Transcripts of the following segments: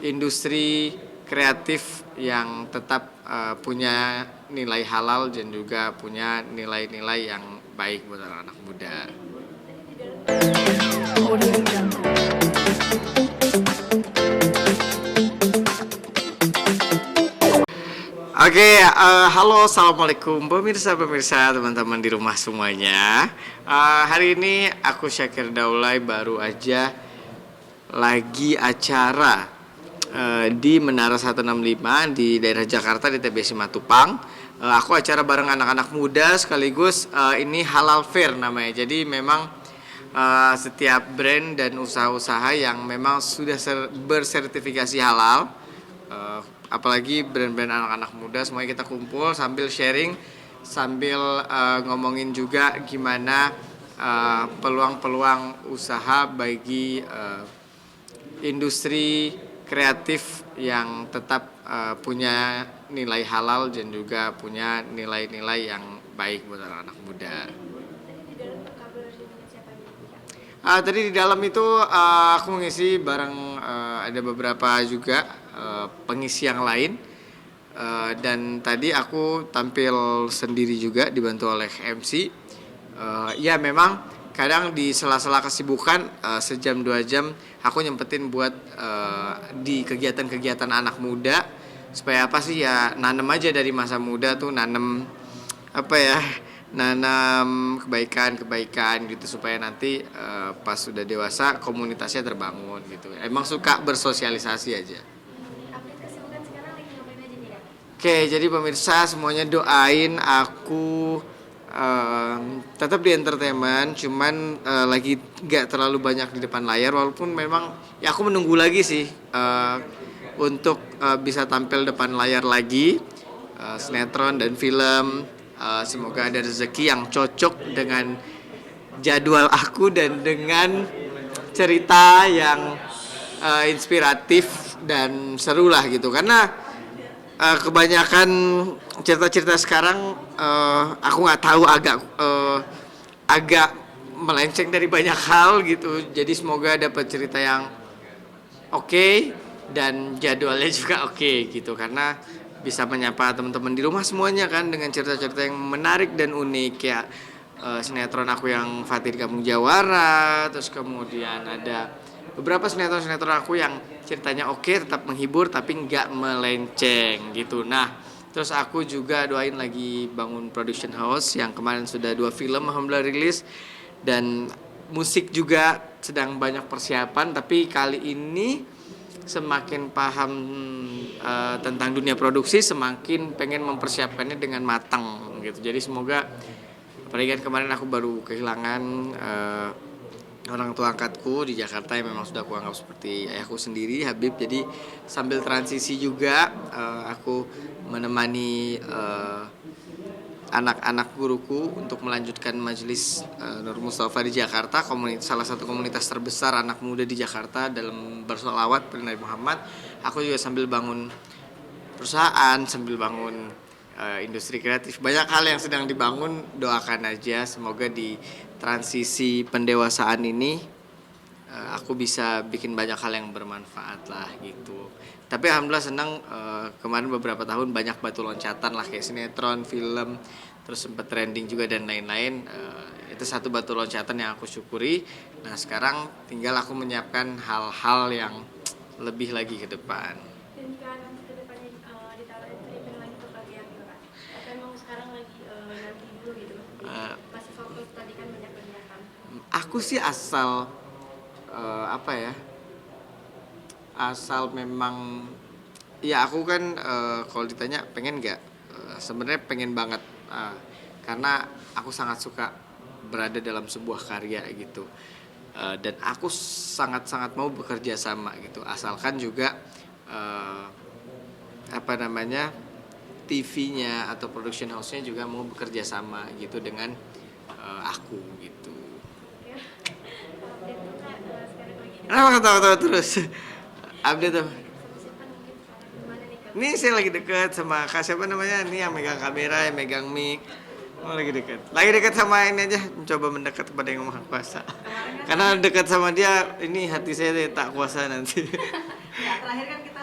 industri kreatif yang tetap punya nilai halal dan juga punya nilai-nilai yang baik buat anak-anak muda. Oke, halo, assalamualaikum pemirsa, teman-teman di rumah semuanya. Hari ini aku Syakir Daulay baru aja lagi acara di Menara 165 di daerah Jakarta di TBC Matupang. Aku acara bareng anak-anak muda sekaligus ini halal fair namanya. Jadi memang setiap brand dan usaha-usaha yang memang sudah bersertifikasi halal, apalagi brand-brand anak-anak muda semuanya kita kumpul sambil sharing, sambil ngomongin juga gimana peluang-peluang usaha bagi industri kreatif yang tetap punya nilai halal dan juga punya nilai-nilai yang baik buat anak-anak muda. Tadi di dalam itu aku mengisi bareng ada beberapa juga pengisi yang lain, dan tadi aku tampil sendiri juga dibantu oleh MC. Ya memang kadang di sela-sela kesibukan sejam 2 jam aku nyempetin buat di kegiatan-kegiatan anak muda, supaya apa sih ya, nanem aja dari masa muda tuh, nanam kebaikan gitu, supaya nanti pas sudah dewasa komunitasnya terbangun gitu. Emang suka bersosialisasi aja. Oke, jadi pemirsa semuanya doain aku tetap di entertainment, cuman lagi gak terlalu banyak di depan layar, walaupun memang ya aku menunggu lagi sih untuk bisa tampil depan layar lagi, sinetron dan film. Semoga ada rezeki yang cocok dengan jadwal aku dan dengan cerita yang inspiratif dan seru lah gitu, karena kebanyakan cerita-cerita sekarang aku nggak tahu, agak melenceng dari banyak hal gitu. Jadi semoga dapat cerita yang oke dan jadwalnya juga oke gitu, karena bisa menyapa teman-teman di rumah semuanya kan dengan cerita-cerita yang menarik dan unik ya. Sinetron aku yang Fatih di Kampung Jawara, terus kemudian ada beberapa sinetron aku yang ceritanya oke, tetap menghibur tapi nggak melenceng gitu. Nah, terus aku juga doain lagi bangun production house yang kemarin sudah 2 film alhamdulillah rilis, dan musik juga sedang banyak persiapan. Tapi kali ini semakin paham tentang dunia produksi, semakin pengen mempersiapkannya dengan matang gitu. Jadi semoga, apalagi kan kemarin aku baru kehilangan orang tua angkatku di Jakarta yang memang sudah aku anggap seperti ayahku sendiri, Habib. Jadi sambil transisi juga aku menemani anak-anak guruku untuk melanjutkan majelis Nur Mustafa di Jakarta, salah satu komunitas terbesar anak muda di Jakarta dalam bersolawat pada Nabi Muhammad. Aku juga sambil bangun perusahaan, sambil bangun industri kreatif, banyak hal yang sedang dibangun. Doakan aja semoga di transisi pendewasaan ini aku bisa bikin banyak hal yang bermanfaat lah gitu. Tapi alhamdulillah senang, kemarin beberapa tahun banyak batu loncatan lah, kayak sinetron, film, terus sempat trending juga dan lain-lain. Itu satu batu loncatan yang aku syukuri. Nah sekarang tinggal aku menyiapkan hal-hal yang lebih lagi ke depan. Dan jika nanti ke depannya ditaruh entrepreneur lagi untuk bagian gitu kan? Atau emang sekarang lagi nanti dulu gitu? Masih fokus tadi kan banyak kegiatan. Aku sih asal asal memang ya, aku kan kalau ditanya pengen nggak, sebenarnya pengen banget, karena aku sangat suka berada dalam sebuah karya gitu, dan aku sangat-sangat mau bekerja sama gitu, asalkan juga TV-nya atau production house-nya juga mau bekerja sama gitu dengan aku gitu. Kenapa ketawa-tawa terus? Update apa? Ini saya lagi deket sama Kak siapa namanya? Ini yang megang kamera, yang megang mic. Oh, lagi dekat sama ini aja, mencoba mendekat kepada yang maha kuasa. Karena dekat sama dia, ini hati saya tak kuasa nanti. Ya, terakhir kan kita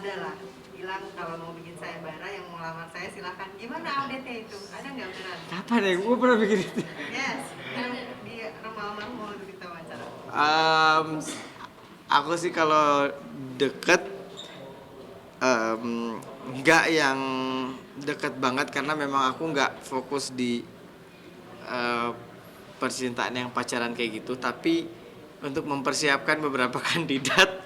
ada lah bilang kalau mau bikin sayembara yang mau lamar saya silahkan. Gimana update-nya itu? Ada nggak beneran? Kapan ya? Gue pernah bikin itu. Yes, di rumah almarhum kita wawancara. Aku sih kalau deket nggak yang deket banget karena memang aku nggak fokus di eh, percintaan yang pacaran kayak gitu. Tapi untuk mempersiapkan beberapa kandidat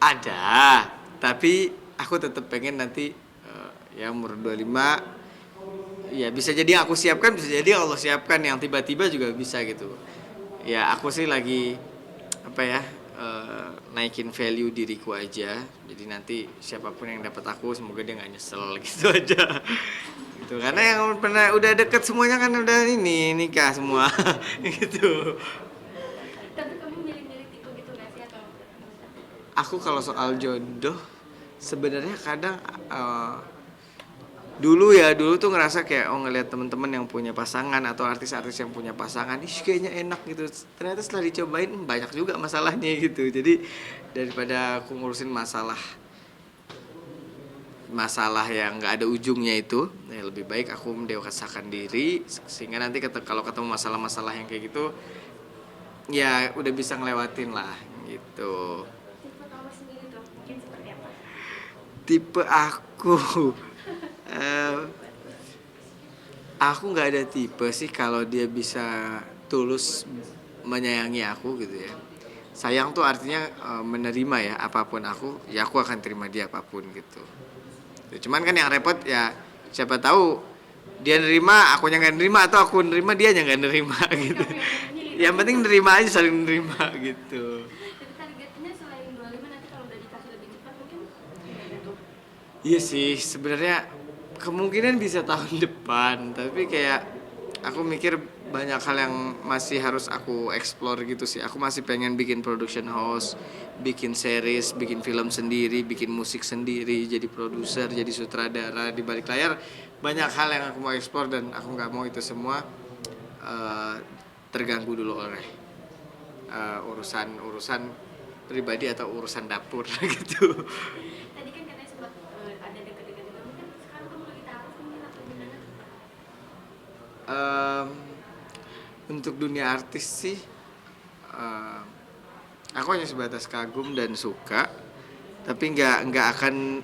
ada, tapi aku tetap pengen nanti ya umur 25 ya bisa jadi aku siapkan, bisa jadi Allah siapkan yang tiba-tiba juga bisa gitu. Ya aku sih lagi apa ya naikin value diriku aja. Jadi nanti siapapun yang dapat aku semoga dia nggak nyesel gitu aja. Gitu. Karena yang pernah udah deket semuanya kan udah ini nikah semua gitu. Tapi kamu milih-milih tipe gitu nggak sih atau? Aku kalau soal jodoh sebenarnya kadang dulu tuh ngerasa kayak ngelihat teman-teman yang punya pasangan atau artis-artis yang punya pasangan, ih kayaknya enak gitu. Ternyata setelah dicobain banyak juga masalahnya gitu. Jadi daripada aku ngurusin masalah yang nggak ada ujungnya itu, ya lebih baik aku mendewasakan diri sehingga nanti kalau ketemu masalah-masalah yang kayak gitu, ya udah bisa ngelewatin lah gitu. Tipe kamu sendiri tuh mungkin seperti apa? Tipe aku aku nggak ada tipe sih kalau dia bisa tulus menyayangi aku gitu ya. Sayang tuh artinya menerima ya apapun aku, ya aku akan terima dia apapun gitu. Cuman kan yang repot ya siapa tahu dia nerima, akunya nggak nerima atau aku nerima dia nggak nerima gitu. Yang penting nerima aja, saling nerima gitu. Jadi targetnya selain 25 nanti kalau udah dikasih lebih cepat mungkin gimana tuh? Iya sih, sebenarnya kemungkinan bisa tahun depan, tapi kayak aku mikir banyak hal yang masih harus aku explore gitu sih. Aku masih pengen bikin production house, bikin series, bikin film sendiri, bikin musik sendiri, jadi produser, jadi sutradara di balik layar. Banyak hal yang aku mau explore dan aku nggak mau itu semua terganggu dulu oleh urusan pribadi atau urusan dapur gitu. Tadi kan katanya sempat ada deket-deket juga mungkin sekarang kamu lagi taruh mungkin atau gimana? Untuk dunia artis sih aku hanya sebatas kagum dan suka, tapi nggak akan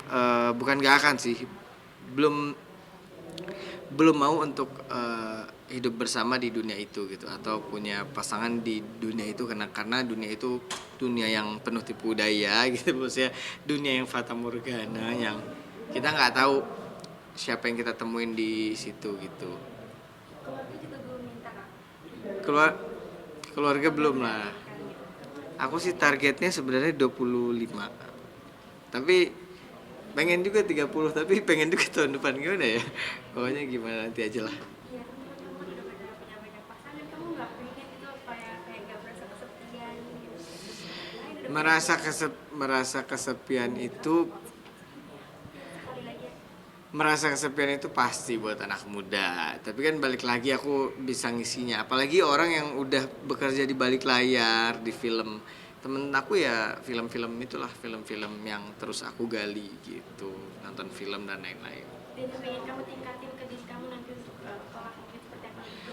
bukan nggak akan sih, belum mau untuk hidup bersama di dunia itu gitu atau punya pasangan di dunia itu karena dunia itu dunia yang penuh tipu daya gitu, maksudnya dunia yang fata morgana yang kita nggak tahu siapa yang kita temuin di situ gitu. Keluarga juga belum minta kak? Keluarga belum lah. Aku sih targetnya sebenarnya 25. Tapi pengen juga 30, tapi pengen juga tahun depan gimana ya? Pokoknya gimana nanti aja lah. Iya, kamu kan udah punya banyak pasangan, kamu nggak pengen itu kayak nggak merasa kesepian gitu? Merasa kesepian itu Sekali lagi ya. merasa kesepian itu pasti buat anak muda. Tapi kan balik lagi aku bisa ngisinya. Apalagi orang yang udah bekerja di balik layar, di film. Temen aku ya film-film itulah, film-film yang terus aku gali gitu. Nonton film dan lain-lain. Dan yang pengen kamu tingkatin ke diri kamu nanti untuk kelak mungkin seperti apa gitu?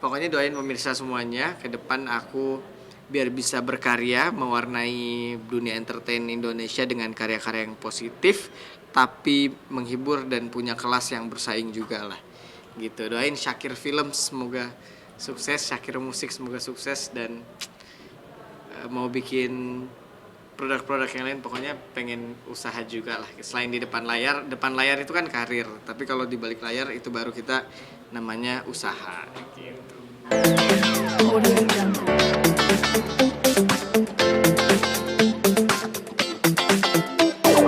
Pokoknya doain pemirsa semuanya. Ke depan aku biar bisa berkarya, mewarnai dunia entertain Indonesia dengan karya-karya yang positif, tapi menghibur dan punya kelas yang bersaing juga lah. Gitu. Doain Syakir Film semoga sukses, Syakir Musik semoga sukses, dan mau bikin produk-produk yang lain, pokoknya pengen usaha juga lah. Selain di depan layar itu kan karir, tapi kalau di balik layar itu baru kita namanya usaha gitu. Audio Jungle.